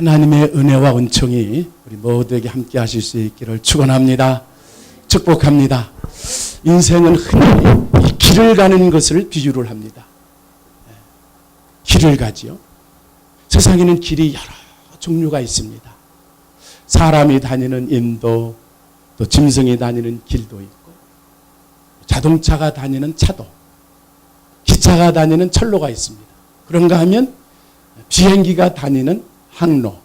하나님의 은혜와 은총이 우리 모두에게 함께 하실 수 있기를 축원합니다. 축복합니다. 인생은 흔히 이 길을 가는 것을 비유를 합니다. 길을 가지요. 세상에는 길이 여러 종류가 있습니다. 사람이 다니는 인도, 또 짐승이 다니는 길도 있고, 자동차가 다니는 차도, 기차가 다니는 철로가 있습니다. 그런가 하면 비행기가 다니는 항로,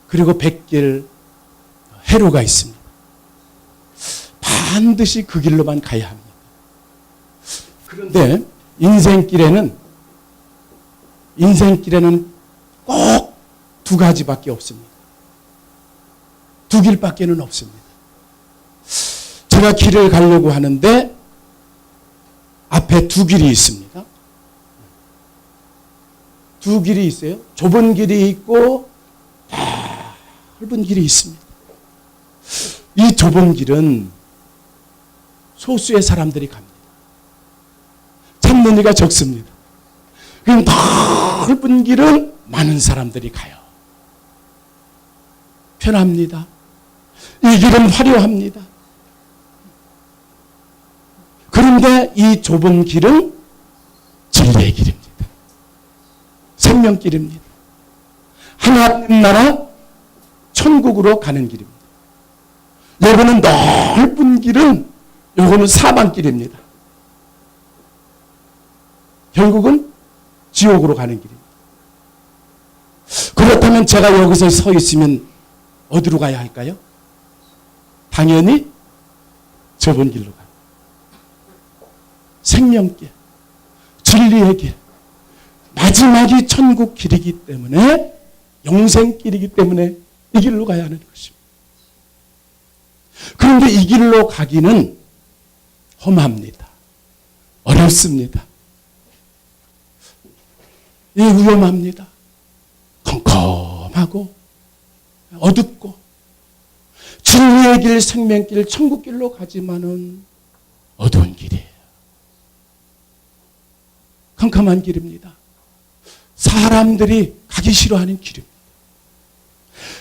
그리고 백길, 해로가 있습니다. 반드시 그 길로만 가야 합니다. 그런데 인생길에는 꼭 두 가지밖에 없습니다. 두 길밖에는 없습니다. 제가 길을 가려고 하는데 앞에 두 길이 있습니다. 두 길이 있어요. 좁은 길이 있고 넓은 길이 있습니다. 이 좁은 길은 소수의 사람들이 갑니다. 찾는 이가 적습니다. 그럼 넓은 길은 많은 사람들이 가요. 편합니다. 이 길은 화려합니다. 그런데 이 좁은 길은 진리의 길입니다. 생명길입니다. 하나님 나라 천국으로 가는 길입니다. 요거는 넓은 길은 요거는 사방길입니다. 결국은 지옥으로 가는 길입니다. 그렇다면 제가 여기서 서 있으면 어디로 가야 할까요? 당연히 좁은 길로 가요. 생명길, 진리의 길, 마지막이 천국 길이기 때문에, 영생길이기 때문에 이 길로 가야 하는 것입니다. 그런데 이 길로 가기는 험합니다. 어렵습니다. 위험합니다. 컴컴하고 어둡고, 진리의 길, 생명길, 천국길로 가지만은 어두운 길이에요. 컴컴한 길입니다. 사람들이 가기 싫어하는 길입니다.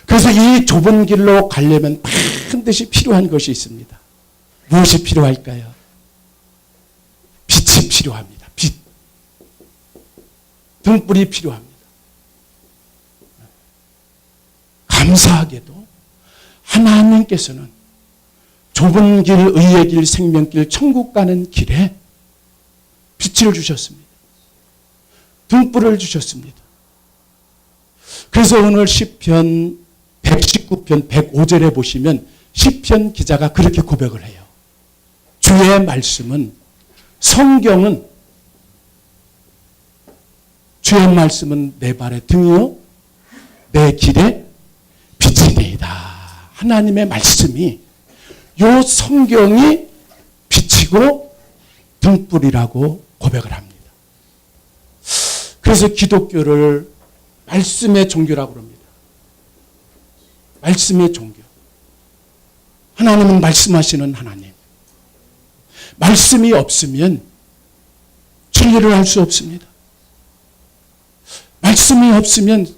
그래서 이 좁은 길로 가려면 반드시 필요한 것이 있습니다. 무엇이 필요할까요? 빛이 필요합니다. 빛. 등불이 필요합니다. 감사하게도 하나님께서는 좁은 길, 의의 길, 생명길, 천국 가는 길에 빛을 주셨습니다. 등불을 주셨습니다. 그래서 오늘 시편 119편 105절에 보시면 시편 기자가 그렇게 고백을 해요. 주의 말씀은, 성경은, 주의 말씀은 내 발의 등이요 내 길에 빛이니이다. 하나님의 말씀이, 요 성경이 빛이고 등불이라고 고백을 합니다. 그래서 기독교를 말씀의 종교라고 합니다. 말씀의 종교. 하나님은 말씀하시는 하나님. 말씀이 없으면 진리를 알 수 없습니다. 말씀이 없으면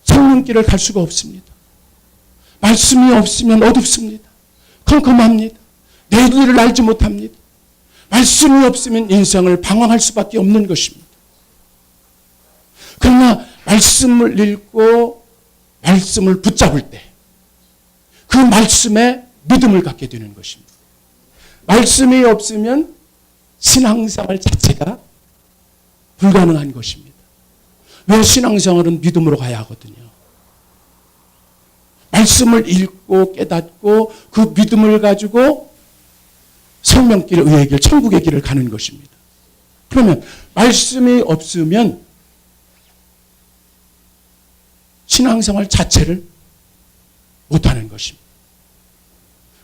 생명길을 갈 수가 없습니다. 말씀이 없으면 어둡습니다. 컴컴합니다. 내 길을 알지 못합니다. 말씀이 없으면 인생을 방황할 수밖에 없는 것입니다. 그러나 말씀을 읽고 말씀을 붙잡을 때 그 말씀에 믿음을 갖게 되는 것입니다. 말씀이 없으면 신앙생활 자체가 불가능한 것입니다. 왜? 신앙생활은 믿음으로 가야 하거든요. 말씀을 읽고 깨닫고 그 믿음을 가지고 생명길, 의의 길, 천국의 길을 가는 것입니다. 그러면 말씀이 없으면 신앙생활 자체를 못하는 것입니다.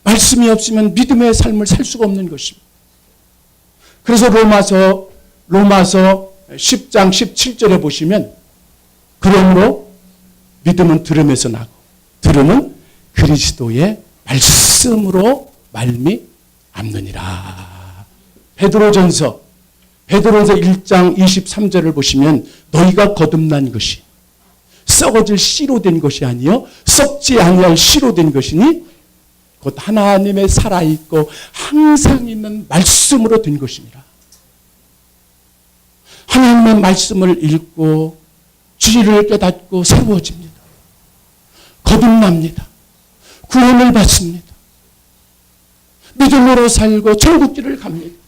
말씀이 없으면 믿음의 삶을 살 수가 없는 것입니다. 그래서 로마서 10장 17절에 보시면, 그러므로 믿음은 들음에서 나고 들음은 그리스도의 말씀으로 말미암느니라. 베드로전서 1장 23절을 보시면 너희가 거듭난 것이 썩어질 씨로 된 것이 아니요 썩지 아니할 씨로 된 것이니 곧 하나님의 살아있고 항상 있는 말씀으로 된 것이니라. 하나님의 말씀을 읽고 진리를 깨닫고 새로워집니다. 거듭납니다. 구원을 받습니다. 믿음으로 살고 천국길을 갑니다.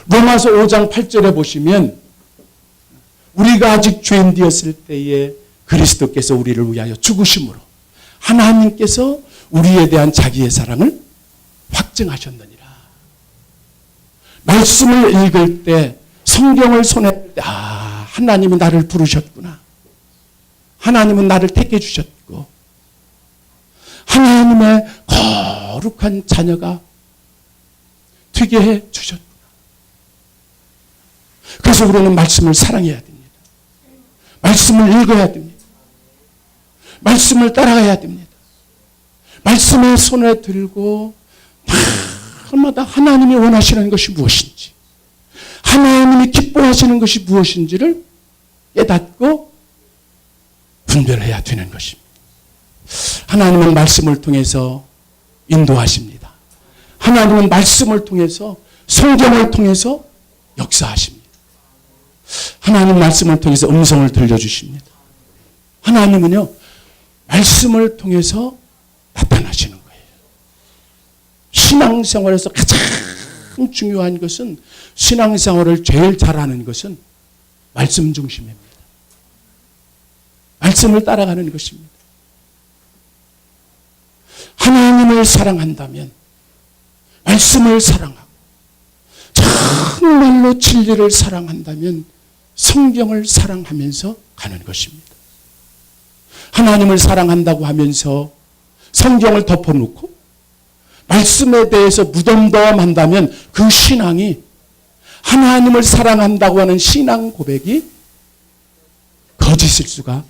로마서 5장 8절에 보시면 우리가 아직 죄인 되었을 때에 그리스도께서 우리를 위하여 죽으심으로 하나님께서 우리에 대한 자기의 사랑을 확증하셨느니라. 말씀을 읽을 때 성경을 손에 들 때 하나님은 나를 부르셨구나. 하나님은 나를 택해 주셨고 하나님의 거룩한 자녀가 되게 해 주셨구나. 그래서 우리는 말씀을 사랑해야 됩니다. 말씀을 읽어야 됩니다. 말씀을 따라가야 됩니다. 말씀을 손에 들고 날마다 하나님이 원하시는 것이 무엇인지 하나님이 기뻐하시는 것이 무엇인지를 깨닫고 분별해야 되는 것입니다. 하나님은 말씀을 통해서 인도하십니다. 하나님은 말씀을 통해서 성경을 통해서 역사하십니다. 하나님 말씀을 통해서 음성을 들려주십니다. 하나님은요 말씀을 통해서 나타나시는 거예요. 신앙생활에서 가장 중요한 것은 신앙생활을 제일 잘하는 것은 말씀 중심입니다. 말씀을 따라가는 것입니다. 하나님을 사랑한다면 말씀을 사랑하고 정말로 진리를 사랑한다면 성경을 사랑하면서 가는 것입니다. 하나님을 사랑한다고 하면서 성경을 덮어놓고 말씀에 대해서 무덤덤한다면 그 신앙이 하나님을 사랑한다고 하는 신앙 고백이 거짓일 수가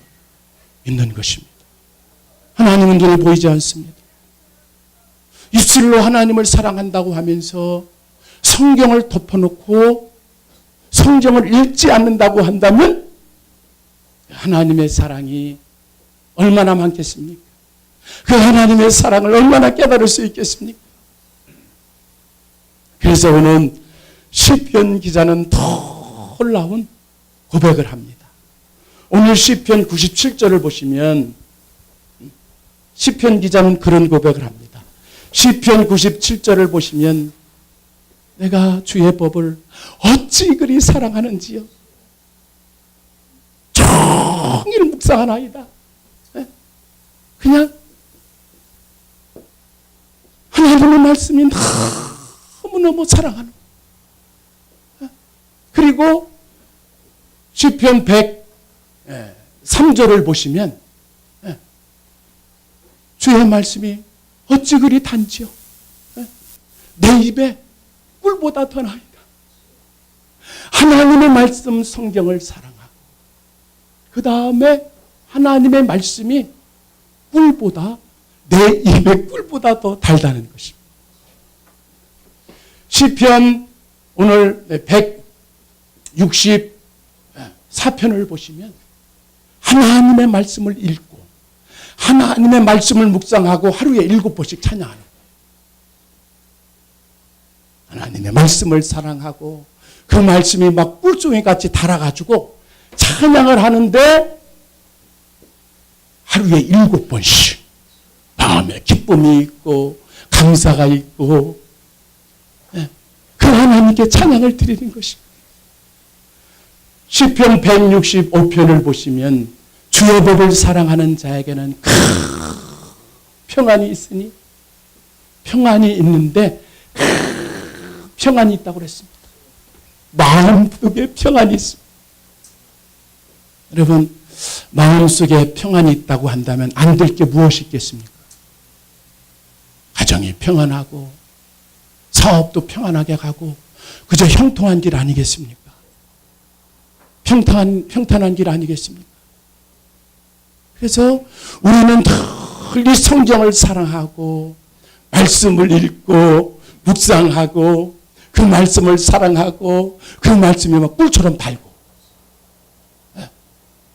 있는 것입니다. 하나님은 눈에 보이지 않습니다. 입술로 하나님을 사랑한다고 하면서 성경을 덮어놓고 성경을 읽지 않는다고 한다면 하나님의 사랑이 얼마나 많겠습니까? 그 하나님의 사랑을 얼마나 깨달을 수 있겠습니까? 그래서 오늘 시편 기자는 더 놀라운 고백을 합니다. 오늘 시편 97절을 보시면 시편 기자는 그런 고백을 합니다. 시편 97절을 보시면 내가 주의 법을 어찌 그리 사랑하는지요. 종일 묵상하나이다. 그냥 하나님의 말씀이 너무너무 사랑하는 거예요. 그리고 시편 103절을 보시면 주의 말씀이 어찌 그리 단지요. 내 입에 꿀보다 더 나이다. 하나님의 말씀 성경을 사랑하고 그 다음에 하나님의 말씀이 꿀보다 내 입의 꿀보다 더 달다는 것입니다. 시편 오늘 164편을 보시면 하나님의 말씀을 읽고 하나님의 말씀을 묵상하고 하루에 7번씩 찬양하는 거예요. 하나님의 말씀을 사랑하고 그 말씀이 막 꿀송이 같이 달아가지고 찬양을 하는데 하루에 7번씩 마음에 기쁨이 있고 감사가 있고 그 하나님께 찬양을 드리는 것입니다. 시편 165편을 보시면 주의 법을 사랑하는 자에게는 큰 평안이 있으니 평안이 있는데 평안이 있다고 그랬습니다. 마음속에 평안이 있습니다. 여러분 마음속에 평안이 있다고 한다면 안 될 게 무엇이 있겠습니까? 가정이 평안하고 사업도 평안하게 가고 그저 형통한 길 아니겠습니까? 평탄한 길 아니겠습니까? 그래서 우리는 늘 이 성경을 사랑하고 말씀을 읽고 묵상하고 그 말씀을 사랑하고 그 말씀이 막 꿀처럼 달고,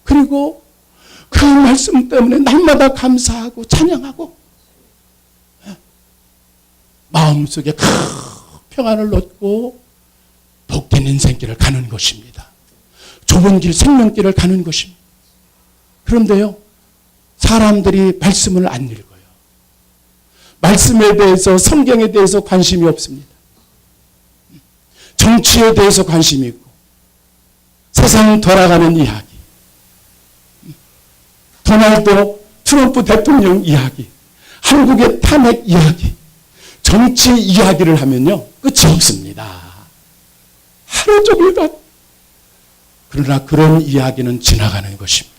그리고 그 말씀 때문에 날마다 감사하고 찬양하고 마음속에 큰 평안을 얻고 복된 인생길을 가는 것입니다. 좁은 길, 생명길을 가는 것입니다. 그런데요, 사람들이 말씀을 안 읽어요. 말씀에 대해서, 성경에 대해서 관심이 없습니다. 정치에 대해서 관심이 있고, 세상 돌아가는 이야기, 도널드 트럼프 대통령 이야기, 한국의 탄핵 이야기, 정치 이야기를 하면요, 끝이 없습니다. 하루 종일 다. 그러나 그런 이야기는 지나가는 것입니다.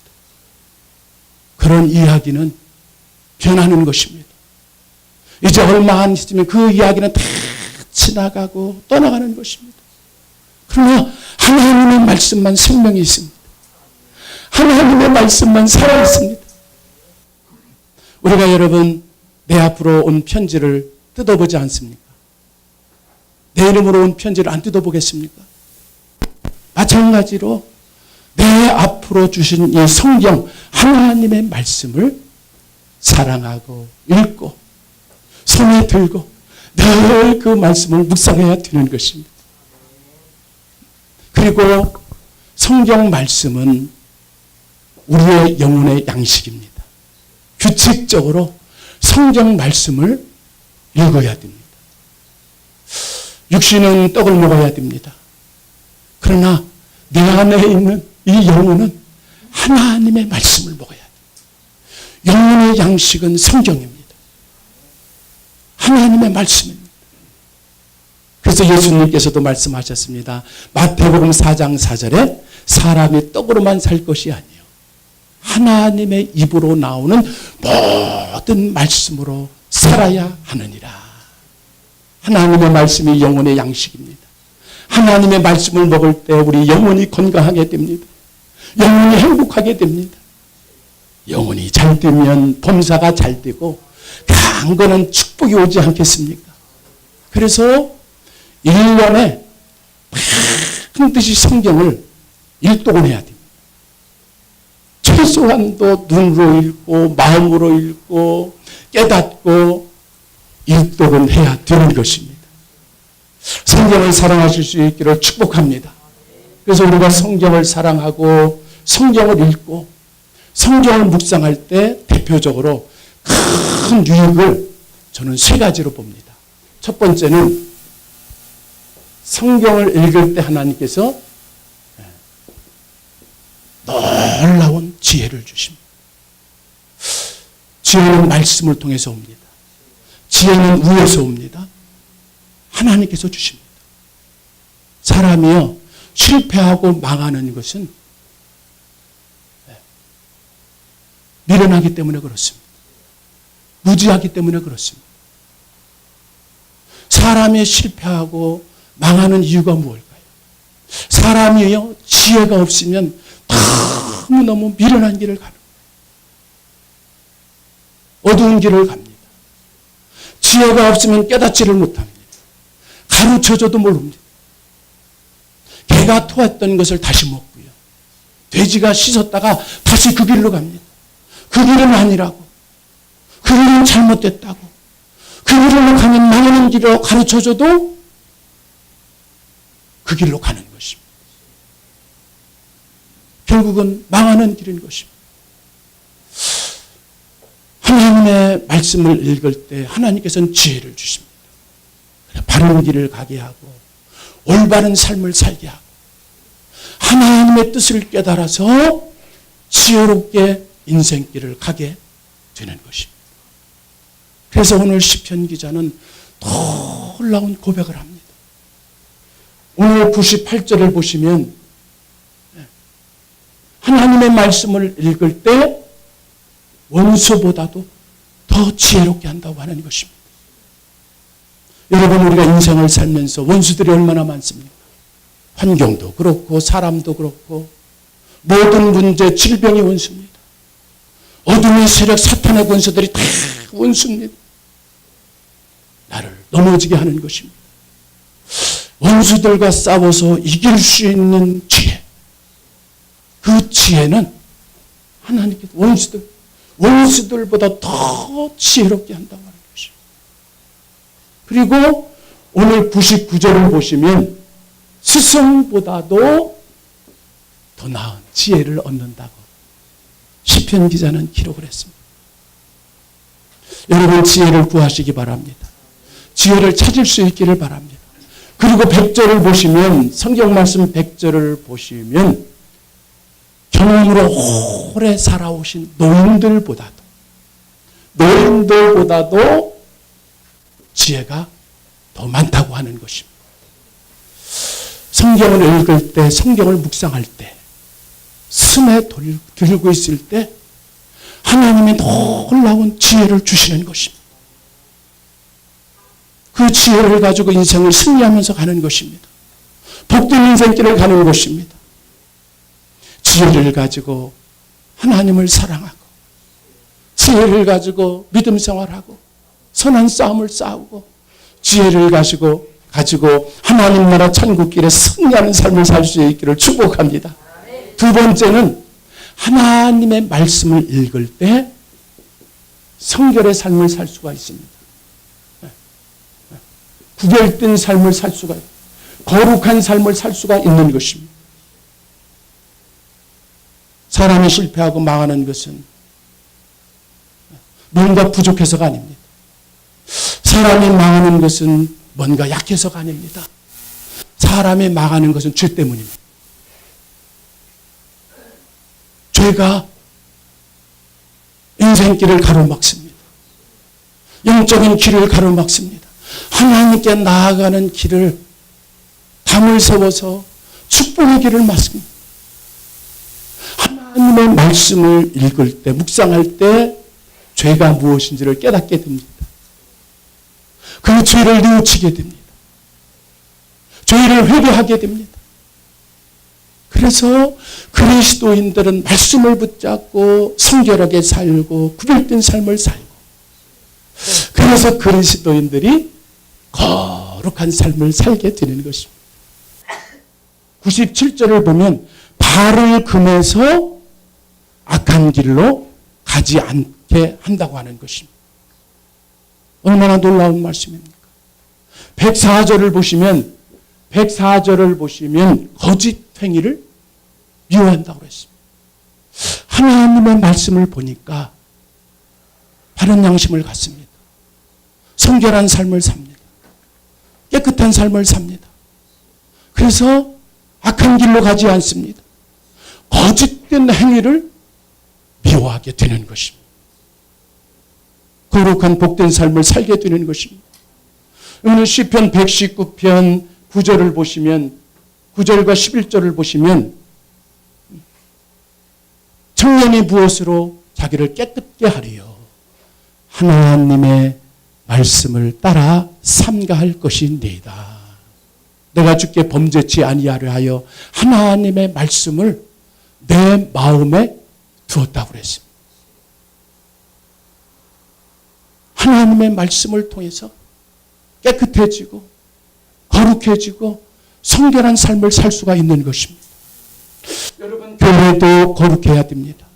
그런 이야기는 변하는 것입니다. 이제 얼마 안 있으면 그 이야기는 다 지나가고 떠나가는 것입니다. 그러나 하나님의 말씀만 생명이 있습니다. 하나님의 말씀만 살아있습니다. 우리가 여러분 내 앞으로 온 편지를 뜯어보지 않습니까? 내 이름으로 온 편지를 안 뜯어보겠습니까? 마찬가지로 내 앞으로 주신 이 성경, 하나님의 말씀을 사랑하고 읽고 손에 들고 늘 그 말씀을 묵상해야 되는 것입니다. 그리고 성경 말씀은 우리의 영혼의 양식입니다. 규칙적으로 성경 말씀을 읽어야 됩니다. 육신은 떡을 먹어야 됩니다. 그러나 내 안에 있는 이 영혼은 하나님의 말씀을 먹어야 돼요. 영혼의 양식은 성경입니다. 하나님의 말씀입니다. 그래서 예수님께서도 말씀하셨습니다. 마태복음 4장 4절에 사람이 떡으로만 살 것이 아니에요. 하나님의 입으로 나오는 모든 말씀으로 살아야 하느니라. 하나님의 말씀이 영혼의 양식입니다. 하나님의 말씀을 먹을 때 우리 영혼이 건강하게 됩니다. 영혼이 행복하게 됩니다. 영혼이 잘 되면 범사가 잘 되고 강건한 축복이 오지 않겠습니까? 그래서 1년에 반드시 성경을 일독을 해야 됩니다. 최소한도 눈으로 읽고 마음으로 읽고 깨닫고 일독은 해야 되는 것입니다. 성경을 사랑하실 수 있기를 축복합니다. 그래서 우리가 성경을 사랑하고 성경을 읽고 성경을 묵상할 때 대표적으로 큰 유익을 저는 세 가지로 봅니다. 첫 번째는 성경을 읽을 때 하나님께서 놀라운 지혜를 주십니다. 지혜는 말씀을 통해서 옵니다. 지혜는 위에서 옵니다. 하나님께서 주십니다. 사람이요, 실패하고 망하는 것은 미련하기 때문에 그렇습니다. 무지하기 때문에 그렇습니다. 사람이 실패하고 망하는 이유가 무엇일까요? 사람이요, 지혜가 없으면 너무너무 미련한 길을 가는 거예요. 어두운 길을 갑니다. 지혜가 없으면 깨닫지를 못합니다. 가르쳐줘도 모릅니다. 개가 토했던 것을 다시 먹고요. 돼지가 씻었다가 다시 그 길로 갑니다. 그 길은 아니라고. 그 길은 잘못됐다고. 그 길로 가면 망하는 길로 가르쳐줘도 그 길로 가는 것입니다. 결국은 망하는 길인 것입니다. 하나님의 말씀을 읽을 때 하나님께서는 지혜를 주십니다. 바른 길을 가게 하고 올바른 삶을 살게 하고 하나님의 뜻을 깨달아서 지혜롭게 인생길을 가게 되는 것입니다. 그래서 오늘 시편 기자는 놀라운 고백을 합니다. 오늘 98절을 보시면 하나님의 말씀을 읽을 때 원수보다도 더 지혜롭게 한다고 하는 것입니다. 여러분, 우리가 인생을 살면서 원수들이 얼마나 많습니까? 환경도 그렇고 사람도 그렇고 모든 문제, 질병이 원수입니다. 어둠의 세력, 사탄의 권세들이 다 원수입니다. 나를 넘어지게 하는 것입니다. 원수들과 싸워서 이길 수 있는 지혜. 그 지혜는 하나님께서 원수들보다 더 지혜롭게 한다고 하는 것이죠. 그리고 오늘 99절을 보시면 스승보다도 더 나은 지혜를 얻는다고 시편 기자는 기록을 했습니다. 여러분 지혜를 구하시기 바랍니다. 지혜를 찾을 수 있기를 바랍니다. 그리고 100절을 보시면 성경 말씀 100절을 보시면 경험으로 오래 살아오신 노인들보다도 지혜가 더 많다고 하는 것입니다. 성경을 읽을 때, 성경을 묵상할 때, 숨에 들고 있을 때 하나님이 놀라운 지혜를 주시는 것입니다. 그 지혜를 가지고 인생을 승리하면서 가는 것입니다. 복된 인생길을 가는 것입니다. 지혜를 가지고 하나님을 사랑하고, 지혜를 가지고 믿음 생활하고, 선한 싸움을 싸우고, 지혜를 가지고 하나님 나라 천국길에 승리하는 삶을 살 수 있기를 축복합니다. 두 번째는 하나님의 말씀을 읽을 때 성결의 삶을 살 수가 있습니다. 구별된 삶을 살 수가 있고 거룩한 삶을 살 수가 있는 것입니다. 사람이 실패하고 망하는 것은 뭔가 부족해서가 아닙니다. 사람이 망하는 것은 뭔가 약해서가 아닙니다. 사람이 망하는 것은 죄 때문입니다. 죄가 인생길을 가로막습니다. 영적인 길을 가로막습니다. 하나님께 나아가는 길을 담을 세워서 축복의 길을 막습니다. 하나님의 말씀을 읽을 때, 묵상할 때 죄가 무엇인지를 깨닫게 됩니다. 그 죄를 뉘우치게 됩니다. 죄를 회개하게 됩니다. 그래서 그리스도인들은 말씀을 붙잡고 성결하게 살고 구별된 삶을 살고, 그래서 그리스도인들이 거룩한 삶을 살게 되는 것입니다. 97절을 보면 발을 금해서 악한 길로 가지 않게 한다고 하는 것입니다. 얼마나 놀라운 말씀입니까? 104절을 보시면 거짓 행위를 미워한다고 했습니다. 하나님의 말씀을 보니까 바른 양심을 갖습니다. 성결한 삶을 삽니다. 깨끗한 삶을 삽니다. 그래서 악한 길로 가지 않습니다. 거짓된 행위를 미워하게 되는 것입니다. 거룩한 복된 삶을 살게 되는 것입니다. 오늘 시편 119편 9절을 보시면, 9절과 11절을 보시면 청년이 무엇으로 자기를 깨끗게 하리요? 하나님의 말씀을 따라 삼가할 것인데이다. 내가 주께 범죄치 아니하려 하여 하나님의 말씀을 내 마음에 두었다고 그랬습니다. 하나님의 말씀을 통해서 깨끗해지고 거룩해지고 성결한 삶을 살 수가 있는 것입니다. 여러분, 교회도 거룩해야 됩니다.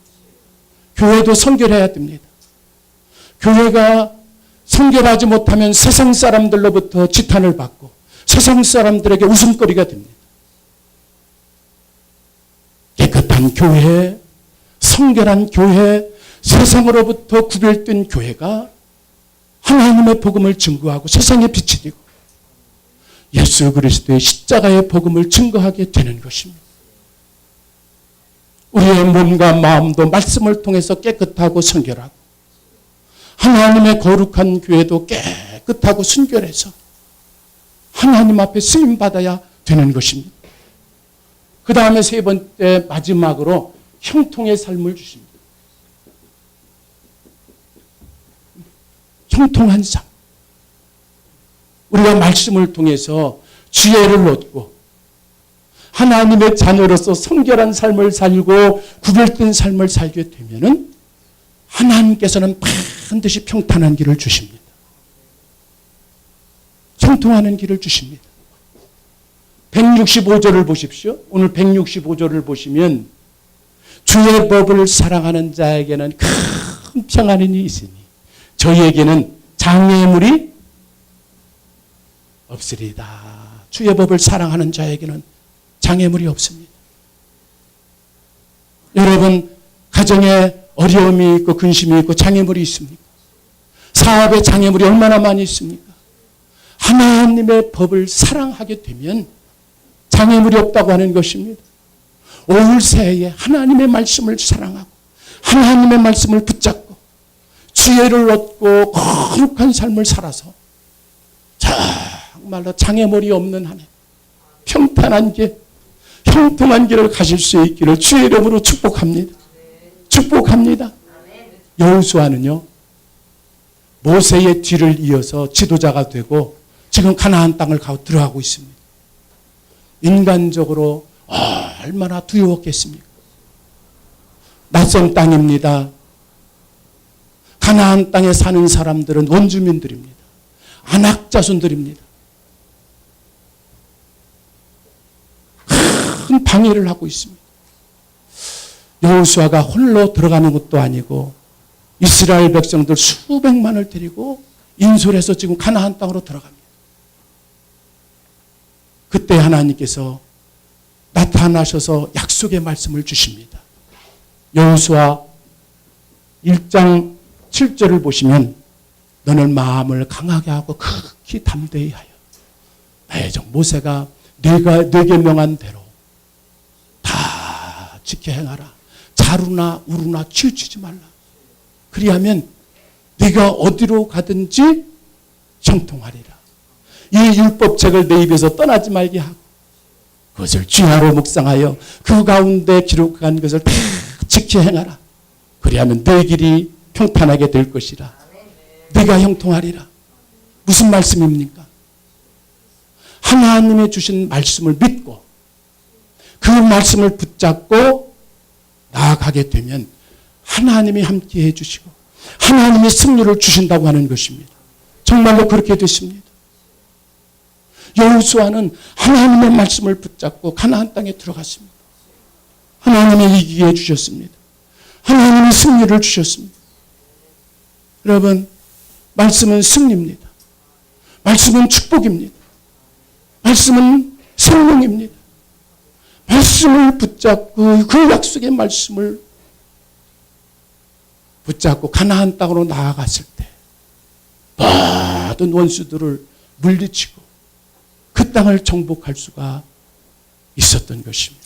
교회도 성결해야 됩니다. 교회가 성결하지 못하면 세상 사람들로부터 지탄을 받고 세상 사람들에게 웃음거리가 됩니다. 깨끗한 교회, 성결한 교회, 세상으로부터 구별된 교회가 하나님의 복음을 증거하고 세상에 빛이 되고 예수 그리스도의 십자가의 복음을 증거하게 되는 것입니다. 우리의 몸과 마음도 말씀을 통해서 깨끗하고 성결하고 하나님의 거룩한 교회도 깨끗하고 순결해서 하나님 앞에 쓰임받아야 되는 것입니다. 그 다음에 세 번째 마지막으로 형통의 삶을 주십니다. 형통한 삶. 우리가 말씀을 통해서 지혜를 얻고 하나님의 자녀로서 성결한 삶을 살고 구별된 삶을 살게 되면은 하나님께서는 반드시 평탄한 길을 주십니다. 형통하는 길을 주십니다. 165절을 보십시오. 오늘 165절을 보시면 주의 법을 사랑하는 자에게는 큰 평안이 있으니 저희에게는 장애물이 없으리다. 주의 법을 사랑하는 자에게는 장애물이 없습니다. 여러분, 가정에 어려움이 있고 근심이 있고 장애물이 있습니까? 사업에 장애물이 얼마나 많이 있습니까? 하나님의 법을 사랑하게 되면 장애물이 없다고 하는 것입니다. 올 새해에 하나님의 말씀을 사랑하고 하나님의 말씀을 붙잡고 지혜를 얻고 거룩한 삶을 살아서 정말로 장애물이 없는 한 해, 평탄한 길, 형통한 길을 가실 수 있기를 주의 이름으로 축복합니다. 축복합니다. 여호수아는요, 모세의 뒤를 이어서 지도자가 되고 지금 가나안 땅을 들어가고 있습니다. 인간적으로 얼마나 두려웠겠습니까? 낯선 땅입니다. 가나안 땅에 사는 사람들은 원주민들입니다. 안악자손들입니다. 큰 방해를 하고 있습니다. 여호수아가 홀로 들어가는 것도 아니고 이스라엘 백성들 수백만을 데리고 인솔해서 지금 가나안 땅으로 들어갑니다. 그때 하나님께서 나타나셔서 약속의 말씀을 주십니다. 여호수아 1장 7절을 보시면 너는 마음을 강하게 하고 극히 담대히 하여 나의 종 모세가 네게 명한 대로 다 지켜 행하라. 자루나 우루나 치우치지 말라. 그리하면 네가 어디로 가든지 형통하리라. 이 율법책을 내 입에서 떠나지 말게 하고 그것을 주야로 묵상하여 그 가운데 기록한 것을 다 지켜 행하라. 그리하면 내 길이 평탄하게 될 것이라. 네가 형통하리라. 무슨 말씀입니까? 하나님의 주신 말씀을 믿고 그 말씀을 붙잡고 나아가게 되면 하나님이 함께 해주시고 하나님이 승리를 주신다고 하는 것입니다. 정말로 그렇게 됐습니다. 여호수아는 하나님의 말씀을 붙잡고 가나안 땅에 들어갔습니다. 하나님이 이기게 해주셨습니다. 하나님이 승리를 주셨습니다. 여러분, 말씀은 승리입니다. 말씀은 축복입니다. 말씀은 생명입니다. 말씀을 붙잡고 그 약속의 말씀을 붙잡고 가나안 땅으로 나아갔을 때 모든 원수들을 물리치고 그 땅을 정복할 수가 있었던 것입니다.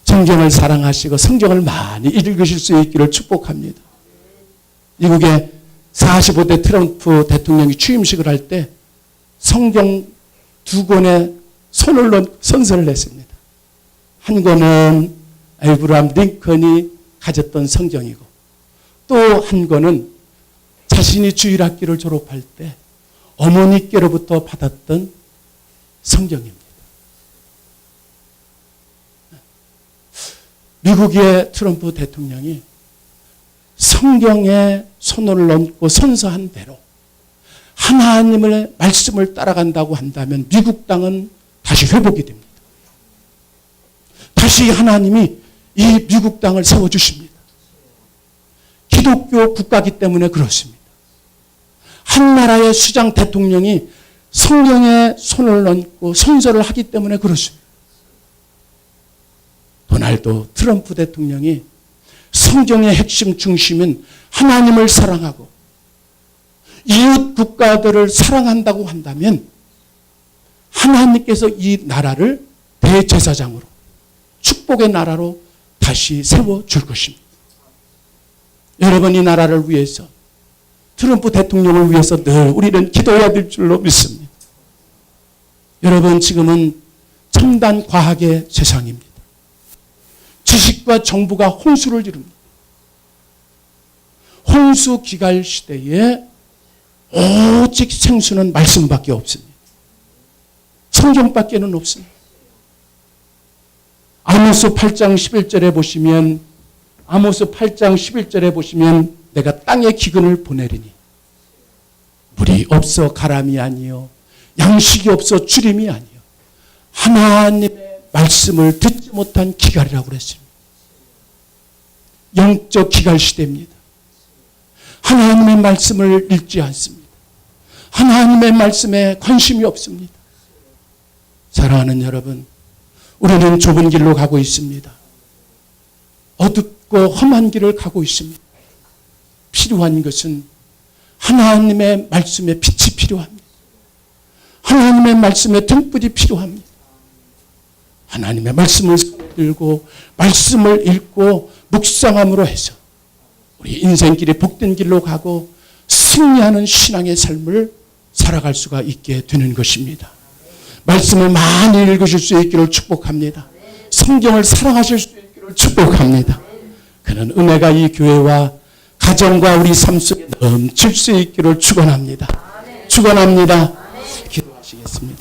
성경을 사랑하시고 성경을 많이 읽으실 수 있기를 축복합니다. 미국의 45대 트럼프 대통령이 취임식을 할 때 성경 2권에 손을 넣은 선서를 냈습니다. 한 권은 에이브라함 링컨이 가졌던 성경이고 또 한 권은 자신이 주일학기를 졸업할 때 어머니께로부터 받았던 성경입니다. 미국의 트럼프 대통령이 성경에 손을 얹고 선서한 대로 하나님의 말씀을 따라간다고 한다면 미국 땅은 다시 회복이 됩니다. 다시 하나님이 이 미국 땅을 세워주십니다. 기독교 국가이기 때문에 그렇습니다. 한 나라의 수장 대통령이 성경에 손을 얹고 선서를 하기 때문에 그렇습니다. 도널드 트럼프 대통령이 성경의 핵심 중심은 하나님을 사랑하고 이웃 국가들을 사랑한다고 한다면 하나님께서 이 나라를 대제사장으로 축복의 나라로 다시 세워줄 것입니다. 여러분, 이 나라를 위해서 트럼프 대통령을 위해서 늘 우리는 기도해야 될 줄로 믿습니다. 여러분, 지금은 첨단 과학의 세상입니다. 지식과 정보가 홍수를 이룹니다. 홍수 기갈 시대에 오직 생수는 말씀밖에 없습니다. 성경밖에는 없습니다. 아모스 8장 11절에 보시면 내가 땅에 기근을 보내리니 물이 없어 가람이 아니요 양식이 없어 주림이 아니요 하나님의 말씀을 듣지 못한 기갈이라고 그랬습니다. 영적 기갈 시대입니다. 하나님의 말씀을 읽지 않습니다. 하나님의 말씀에 관심이 없습니다. 사랑하는 여러분, 우리는 좁은 길로 가고 있습니다. 어둡고 험한 길을 가고 있습니다. 필요한 것은 하나님의 말씀의 빛이 필요합니다. 하나님의 말씀의 등불이 필요합니다. 하나님의 말씀을 들고 말씀을 읽고 묵상함으로 해서 우리 인생길이 복된 길로 가고 승리하는 신앙의 삶을 살아갈 수가 있게 되는 것입니다. 말씀을 많이 읽으실 수 있기를 축복합니다. 성경을 사랑하실 수 있기를 축복합니다. 그는 은혜가 이 교회와 가정과 우리 삶 속에 넘칠 수 있기를 축원합니다. 축원합니다. 기도하시겠습니다.